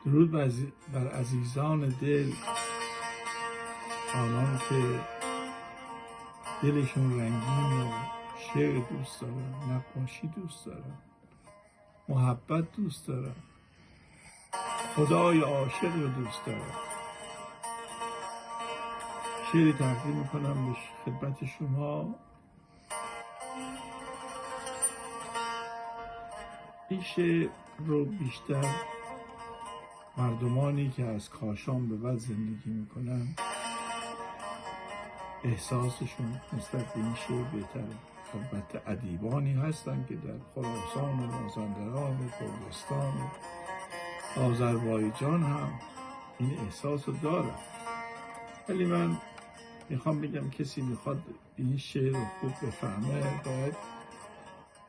درود بر عزیزان دل، آنان که دلشون رنگین و شعر دوست دارن، نقاشی دوست دارن، محبت دوست دارن، خدای عاشق رو دوست دارن. شعری تقدیم میکنم به خدمت شما. این شعر رو بیشتر مردمانی که از کاشان به بعد زندگی میکنن احساسشون نسبت به این شعر بهتره. البته ادیبانی هستن که در خراسان و مازندران و کردستان و آذربایجان هم این احساس رو دارن، ولی من میخوام بگم کسی میخواد این شعر رو خوب بفهمه باید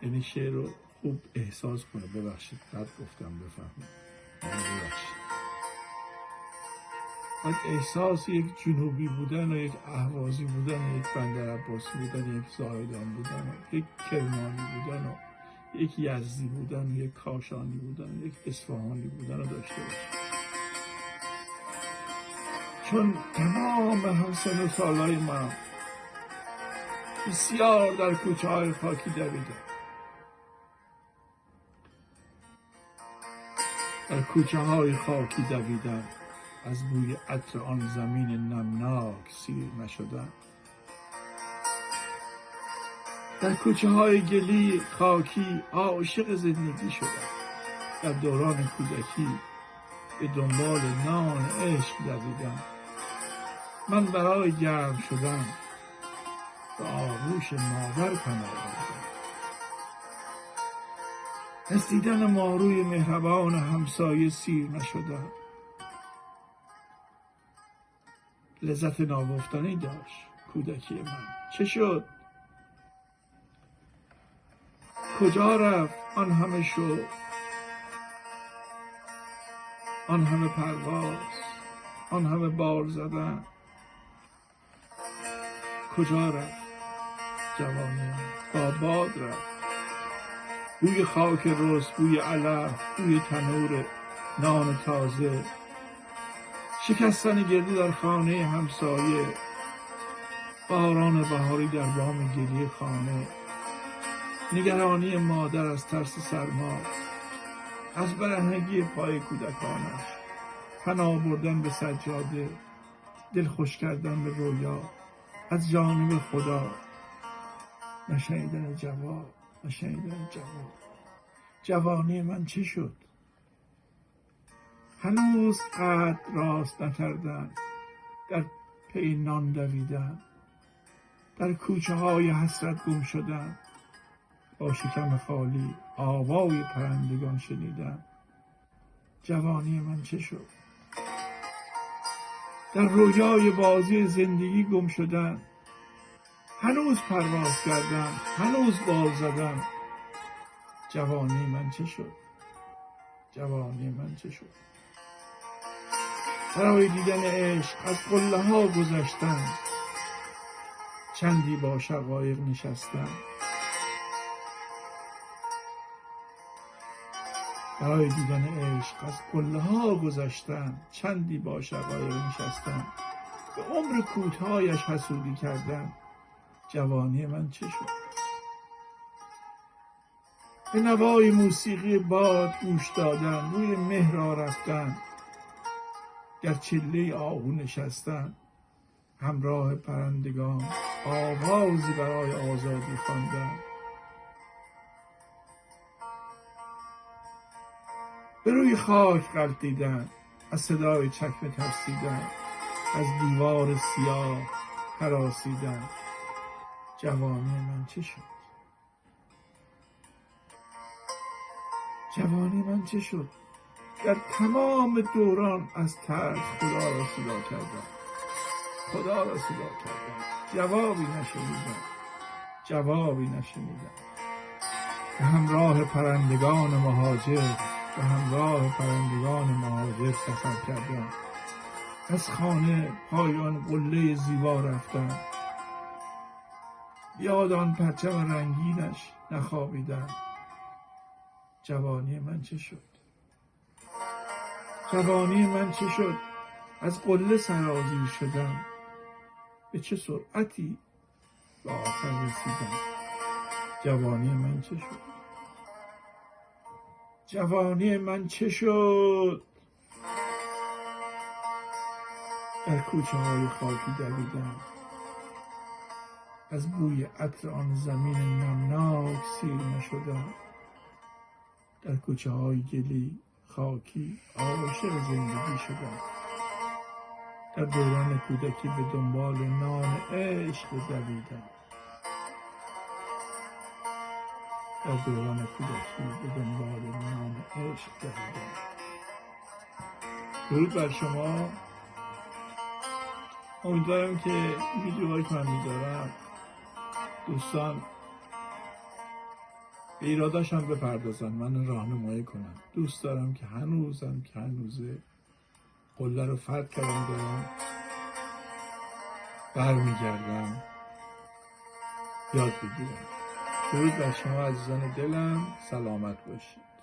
این شعر رو خوب احساس کنه. ببخشید بد گفتم بفهمه، ببخشید. باید احساس یک جنوبی بودن و یک اهوازی بودن و یک بندر عباسی بودن، یک زاهدان بودن و یک کرمانی بودن و یک یزدی بودن و یک کاشانی بودن و یک اصفهانی بودن رو داشته باشه. چون تمام همسن و سالای من بسیار در کوچه های خاکی دویدم، در کوچه های خاکی دویدم، از بوی عطر آن زمین نمناک سیر نشدم. در کوچه های گلی خاکی عاشق زندگی شدم. در دوران کودکی به دنبال نان عشق دویدم. من برای گرم شدن به آغوش مادر پناه بردم. از دیدن ماروی مهربان همسایه سیر نشدم. لذت ناگفتنی داشت کودکی من. چه شد؟ کجا رفت آن همه شوق، آن همه پرواز، آن همه بال زدن؟ کجا رفت جوانی من؟ با باد رفت. بوی خاک رس، بوی علف، بوی تنور نان تازه، شکستن گردو در خانه همسایه، باران بهاری در بام گلی خانه، نگرانی مادر از ترس سرما، از برهنگی پای کودکانش، پناه بردن به سجاده، دل خوش کردن به رویا از جانب خدا، نشنیدن جواب، نشنیدن جواب. جوانی من چه شد؟ هنوز قد راست نکردن، در پی نان دویدن، در کوچه های حسرت گم شدن، با شکم خالی آوای پرندگان شنیدن. جوانی من چه شد؟ در رویای بازی زندگی گم شدن، هنوز پرواز کردن، هنوز بال زدن. جوانی من چه شد؟ جوانی من چه شد؟ برای دیدن عشق از قله ها گذشتن، چندی با شقایق نشستن. برای دیدن عشق از قله ها گذشتن، چندی با شقایق نشستن. به عمر کوتاهش حسودی کردن. جوانی من چه شد؟ به نوای موسیقی باد گوش دادن، روی مه را رفتن، در چله آهو نشستن، همراه پرندگان آوازی برای آزادی خواندن. به روی خاک غلتیدن، از صدای چکمه ترسیدن، از دیوار سیاه هراسیدن. جوانی من چه شد؟ جوانی من چه شد؟ در تمام دوران از ترس خدا را صدا کردم، خدا را صدا کردم. جوابی نشنیدم، جوابی نشنیدم. به همراه پرندگان مهاجر، به همراه پرندگان مهاجر سفر کردم. از خانه پایان قله زیبا رفتم، یاد آن پرچم رنگینش نخوابیدم. جوانی من چه شد؟ جوانی من چه شد؟ از قله سرازیر شدم، به چه سرعتی به آخر رسیدم. جوانی من چه شد؟ جوانی من چه شد؟ در کوچه های خاکی دویدم، از بوی عطر آن زمین نمناک سیر نشدم. در کوچه های گلی خاکی عاشق زندگی شدم. در دوران کودکی به دنبال نان عشق دویدم. در دوران کودکی به دنبال نان عشق دویدم. درود بر شما. امیدوارم که ویدیوهایی که من میذارم دوستان به ایراداشم بپردازن، من راهنمایی کنن. دوست دارم که هنوزه قله رو فتح کردم، دارم برمیگردم یاد بگیرم. درود بر شما عزیزان دلم، سلامت باشید.